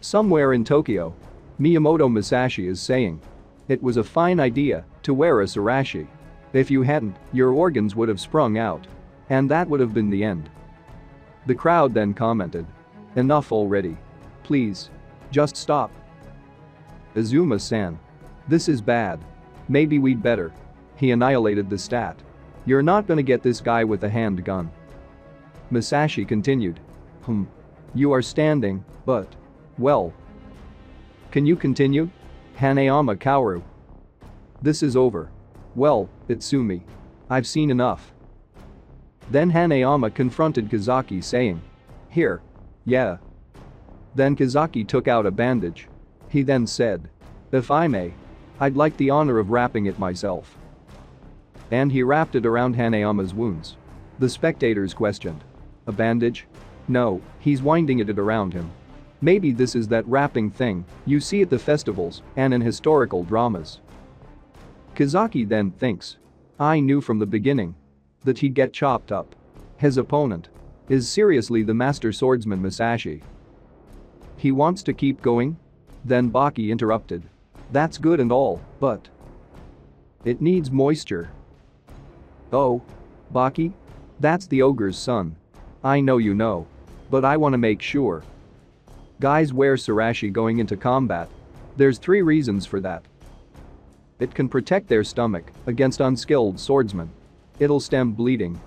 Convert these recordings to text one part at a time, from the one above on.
Somewhere in Tokyo, Miyamoto Musashi is saying, "It was a fine idea to wear a sarashi. If you hadn't, your organs would have sprung out. And that would have been the end." The crowd then commented, "Enough already. Please. Just stop. Azuma-san. This is bad. Maybe we'd better." He annihilated the stat. "You're not gonna get this guy with a handgun." Musashi continued. You are standing, but… well. Can you continue? Hanayama Kaoru. This is over. Well, Itsumi. I've seen enough. Then Hanayama confronted Kazaki saying, "Here. Yeah." Then Kazaki took out a bandage. He then said, "If I may, I'd like the honor of wrapping it myself." And he wrapped it around Hanayama's wounds. The spectators questioned, "A bandage?" No, he's winding it around him. Maybe this is that wrapping thing you see at the festivals and in historical dramas. Kazaki then thinks, "I knew from the beginning that he'd get chopped up." His opponent is seriously the master swordsman Musashi. He wants to keep going? Then Baki interrupted. "That's good and all, but it needs moisture." "Oh? Baki? That's the ogre's son. I know you know. But I want to make sure. Guys wear sarashi going into combat. There's 3 reasons for that. It can protect their stomach against unskilled swordsmen. It'll stem bleeding.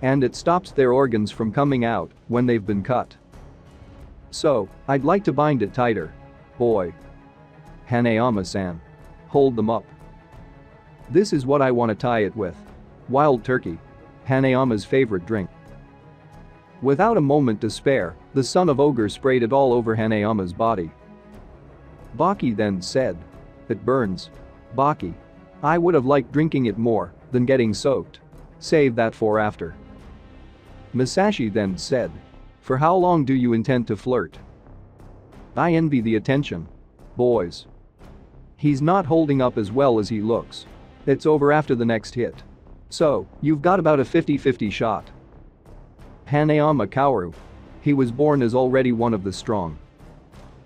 And it stops their organs from coming out when they've been cut. So, I'd like to bind it tighter. Boy. Hanayama-san. Hold them up. This is what I want to tie it with. Wild turkey. Hanayama's favorite drink." Without a moment to spare, the Son of Ogre sprayed it all over Hanayama's body. Baki then said, "It burns. Baki. I would have liked drinking it more than getting soaked. Save that for after." Musashi then said, "For how long do you intend to flirt? I envy the attention. Boys. He's not holding up as well as he looks. It's over after the next hit. So, you've got about a 50-50 shot." Hanayama Kaoru. He was born as already one of the strong.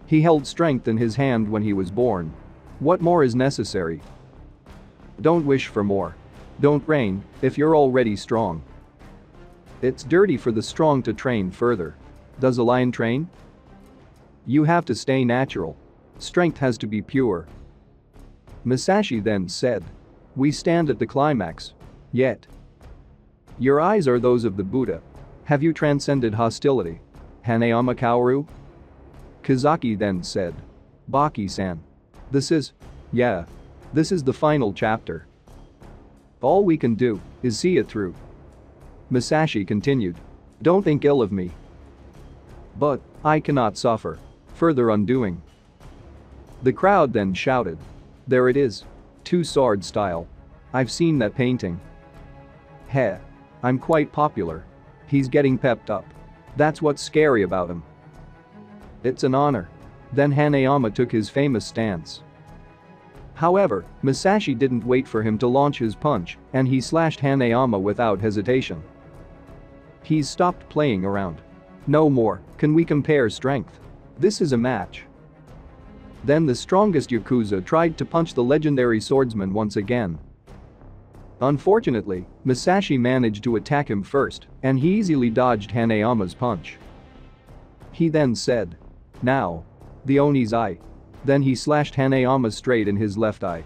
He held strength in his hand when he was born. What more is necessary? Don't wish for more. Don't reign if you're already strong. It's dirty for the strong to train further. Does a lion train? You have to stay natural. Strength has to be pure. Musashi then said, "We stand at the climax. Yet. Your eyes are those of the Buddha. Have you transcended hostility? Hanayama Kaoru?" Kazaki then said, "Baki-san. This is… yeah. This is the final chapter. All we can do is see it through." Musashi continued, "Don't think ill of me. But I cannot suffer further undoing." The crowd then shouted, "There it is. Two-sword style. I've seen that painting. Heh. I'm quite popular. He's getting pepped up. That's what's scary about him. It's an honor." Then Hanayama took his famous stance. However, Musashi didn't wait for him to launch his punch, and he slashed Hanayama without hesitation. He's stopped playing around. "No more can we compare strength. This is a match." Then the strongest Yakuza tried to punch the legendary swordsman once again. Unfortunately, Musashi managed to attack him first, and he easily dodged Hanayama's punch. He then said, "Now. The Oni's eye." Then he slashed Hanayama straight in his left eye,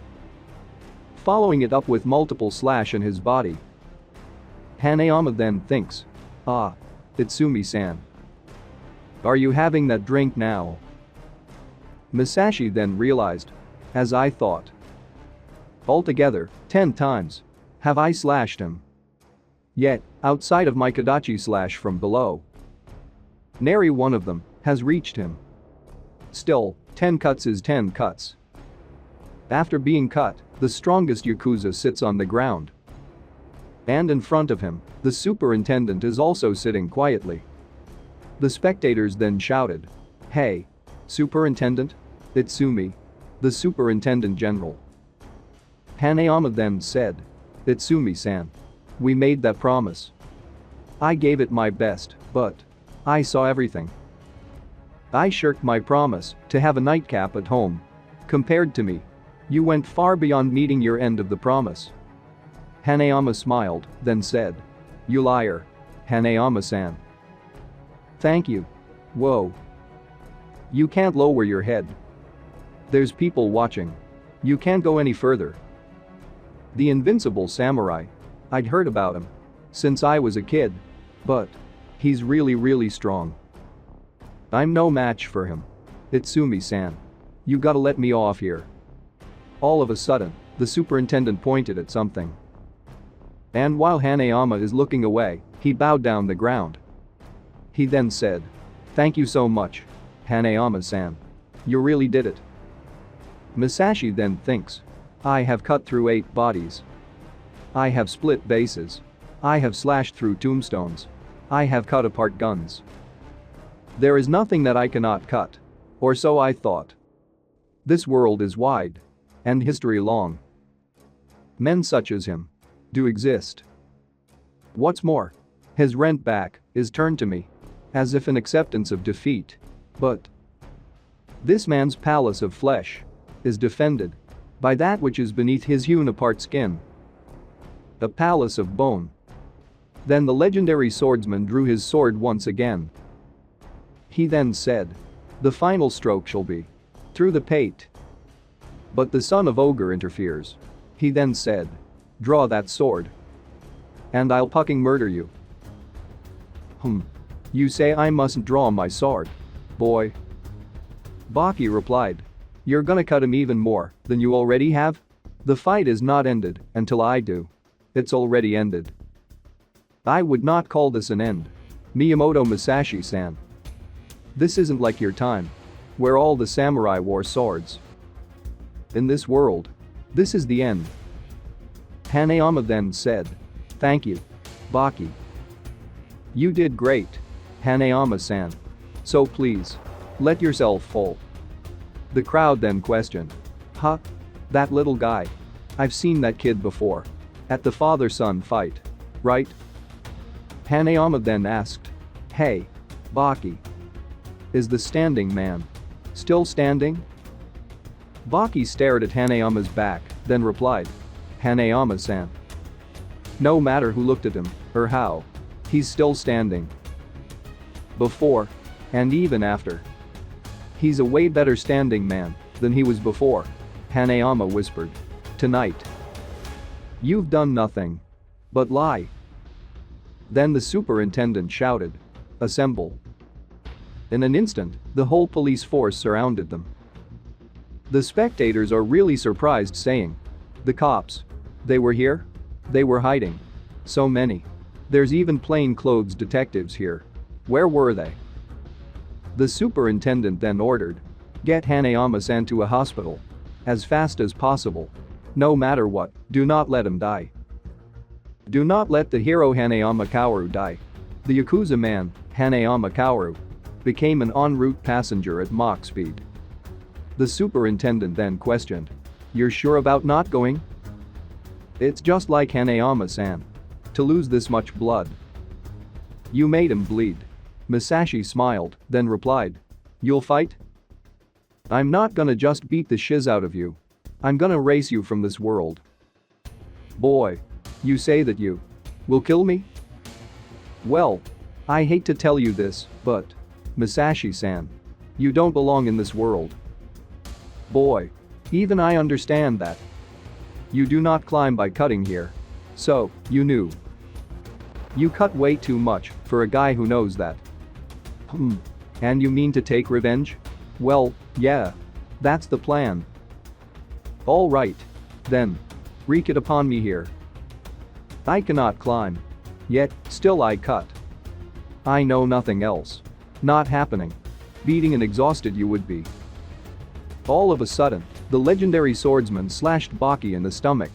following it up with multiple slash in his body. Hanayama then thinks, "Ah. Itsumi-san. Are you having that drink now?" Musashi then realized, "As I thought. Altogether, 10 times. Have I slashed him? Yet, outside of my Kadachi slash from below, nary one of them has reached him. Still, 10 cuts is 10 cuts." After being cut, the strongest Yakuza sits on the ground. And in front of him, the superintendent is also sitting quietly. The spectators then shouted, "Hey! Superintendent? Itsumi. The superintendent general." Hanayama then said, "Itsumi-san. We made that promise. I gave it my best, but I saw everything. I shirked my promise to have a nightcap at home. Compared to me, you went far beyond meeting your end of the promise. Hanayama smiled, then said. You liar. Hanayama-san. Thank you. Whoa. You can't lower your head. There's people watching. You can't go any further. The invincible samurai. I'd heard about him since I was a kid. But he's really strong. I'm no match for him. Itsumi-san. You gotta let me off here. All of a sudden, the superintendent pointed at something. And while Hanayama is looking away, he bowed down the ground. He then said, thank you so much, Hanayama-san. You really did it. Musashi then thinks. I have cut through 8 bodies. I have split bases. I have slashed through tombstones. I have cut apart guns. There is nothing that I cannot cut. Or so I thought. This world is wide. And history long. Men such as him do exist. What's more, his rent back is turned to me. As if in acceptance of defeat. But this man's palace of flesh is defended by that which is beneath his hewn apart skin. A palace of bone. Then the legendary swordsman drew his sword once again. He then said, the final stroke shall be through the pate. But the Son of Ogre interferes. He then said, draw that sword. And I'll fucking murder you. You say I mustn't draw my sword, boy. Baki replied. You're gonna cut him even more than you already have? The fight is not ended until I do. It's already ended. I would not call this an end. Miyamoto Musashi-san. This isn't like your time, where all the samurai wore swords. In this world, this is the end. Hanayama then said. Thank you, Baki. You did great, Hanayama-san. So please, let yourself fall. The crowd then questioned. Huh? That little guy. I've seen that kid before. At the father-son fight. Right? Hanayama then asked. Hey, Baki. Is the standing man still standing? Baki stared at Hanayama's back, then replied. Hanayama-san. No matter who looked at him, or how. He's still standing. Before. And even after. He's a way better standing man than he was before, Hanayama whispered. Tonight. You've done nothing but lie. Then the superintendent shouted. Assemble. In an instant, the whole police force surrounded them. The spectators are really surprised, saying, the cops. They were here? They were hiding. So many. There's even plainclothes detectives here. Where were they? The superintendent then ordered. Get Hanayama-san to a hospital. As fast as possible. No matter what, do not let him die. Do not let the hero Hanayama Kaoru die. The Yakuza man, Hanayama Kaoru, became an en route passenger at Mach speed. The superintendent then questioned. You're sure about not going? It's just like Hanayama-san. To lose this much blood. You made him bleed. Musashi smiled, then replied. You'll fight? I'm not gonna just beat the shiz out of you. I'm gonna erase you from this world. Boy. You say that you will kill me? Well, I hate to tell you this, but Musashi-san, you don't belong in this world. Boy. Even I understand that. You do not climb by cutting here. So, you knew. You cut way too much for a guy who knows that. And you mean to take revenge? Well, yeah. That's the plan. All right. Then. Wreak it upon me here. I cannot climb. Yet, still I cut. I know nothing else. Not happening. Beating and exhausted you would be. All of a sudden, the legendary swordsman slashed Baki in the stomach.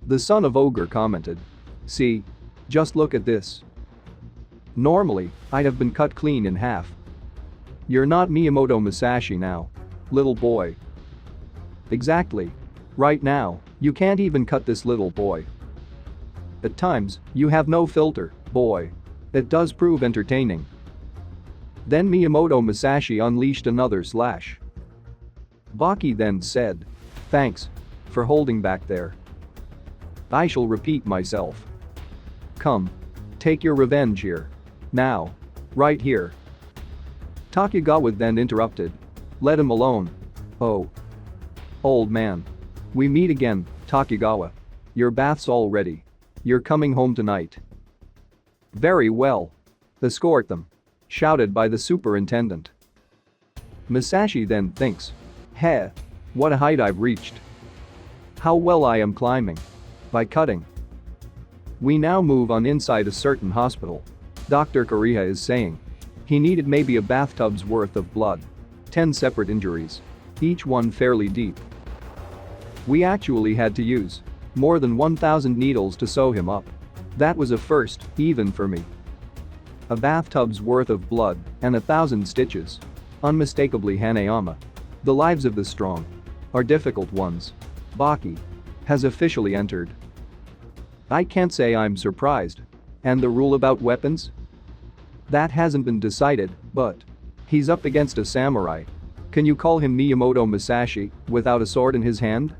The Son of Ogre commented. See? Just look at this. Normally, I'd have been cut clean in half. You're not Miyamoto Musashi now. Little boy. Exactly. Right now, you can't even cut this little boy. At times, you have no filter, boy. It does prove entertaining. Then Miyamoto Musashi unleashed another slash. Baki then said, "Thanks for holding back there. I shall repeat myself. Come. Take your revenge here. Now. Right here." Takugawa then interrupted. "Let him alone. Oh. Old man. We meet again, Takugawa. Your bath's all ready. You're coming home tonight." "Very well. Escort them," shouted by the superintendent. Musashi then thinks, "Heh. What a height I've reached. How well I am climbing. By cutting." We now move on inside a certain hospital. Dr. Kariha is saying he needed maybe a bathtub's worth of blood. 10 separate injuries. Each one fairly deep. We actually had to use more than 1,000 needles to sew him up. That was a first, even for me. A bathtub's worth of blood and 1,000 stitches. Unmistakably Hanayama. The lives of the strong are difficult ones. Baki has officially entered. I can't say I'm surprised. And the rule about weapons? That hasn't been decided, but he's up against a samurai. Can you call him Miyamoto Musashi without a sword in his hand?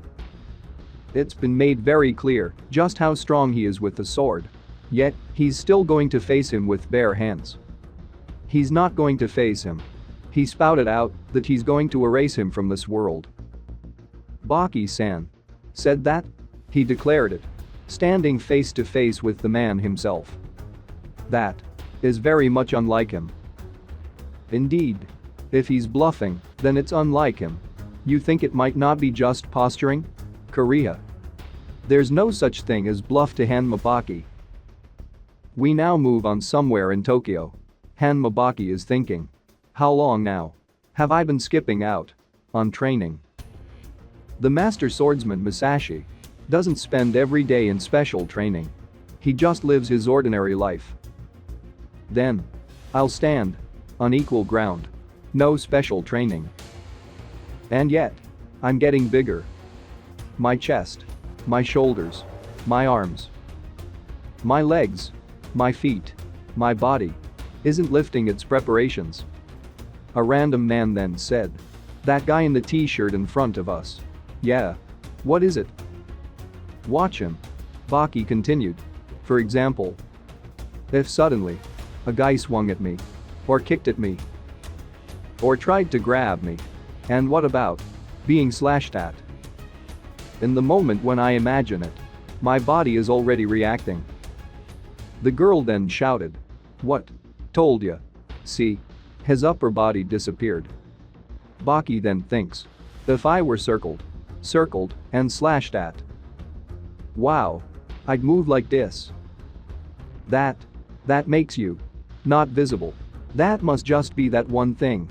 It's been made very clear just how strong he is with the sword. Yet, he's still going to face him with bare hands. He's not going to face him. He spouted out that he's going to erase him from this world. Baki-san said that? He declared it, standing face to face with the man himself. That is very much unlike him. Indeed. If he's bluffing, then it's unlike him. You think it might not be just posturing? Korea. There's no such thing as bluff to Hanma Baki. We now move on somewhere in Tokyo. Hanma Baki is thinking. How long now have I been skipping out on training? The master swordsman Musashi doesn't spend every day in special training. He just lives his ordinary life. Then I'll stand on equal ground. No special training. And yet, I'm getting bigger. My chest, my shoulders, my arms, my legs, my feet, my body isn't lifting its preparations. A random man then said. That guy in the t-shirt in front of us. Yeah. What is it? Watch him. Baki continued. For example, if suddenly a guy swung at me, or kicked at me, or tried to grab me, and what about being slashed at? In the moment when I imagine it, my body is already reacting. The girl then shouted. What? Told ya. See? His upper body disappeared. Baki then thinks. If I were circled, and slashed at. Wow. I'd move like this. That makes you not visible. That must just be that one thing.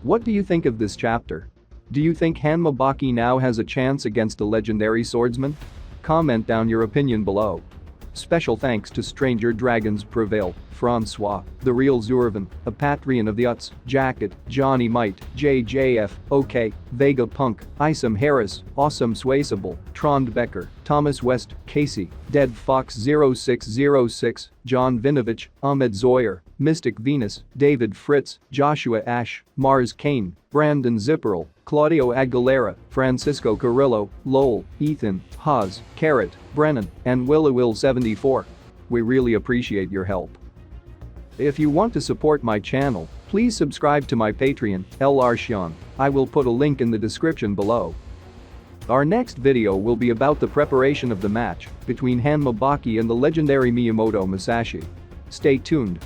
What do you think of this chapter? Do you think Hanma Baki now has a chance against a legendary swordsman? Comment down your opinion below. Special thanks to Stranger Dragons Prevail, Francois, The Real Zurvan, A Patreon of the Uts, Jacket, Johnny Might, JJF, OK, Vega Punk, Isam Harris, Awesome Swayable, Trond Becker, Thomas West, Casey, Dead Fox 0606, John Vinovich, Ahmed Zoyer, Mystic Venus, David Fritz, Joshua Ash, Mars Kane, Brandon Zipperl, Claudio Aguilera, Francisco Carrillo, Lowell, Ethan, Haas, Carrot, Brennan, and Will74. We really appreciate your help. If you want to support my channel, please subscribe to my Patreon, LR Shion. I will put a link in the description below. Our next video will be about the preparation of the match between Hanma Baki and the legendary Miyamoto Musashi. Stay tuned.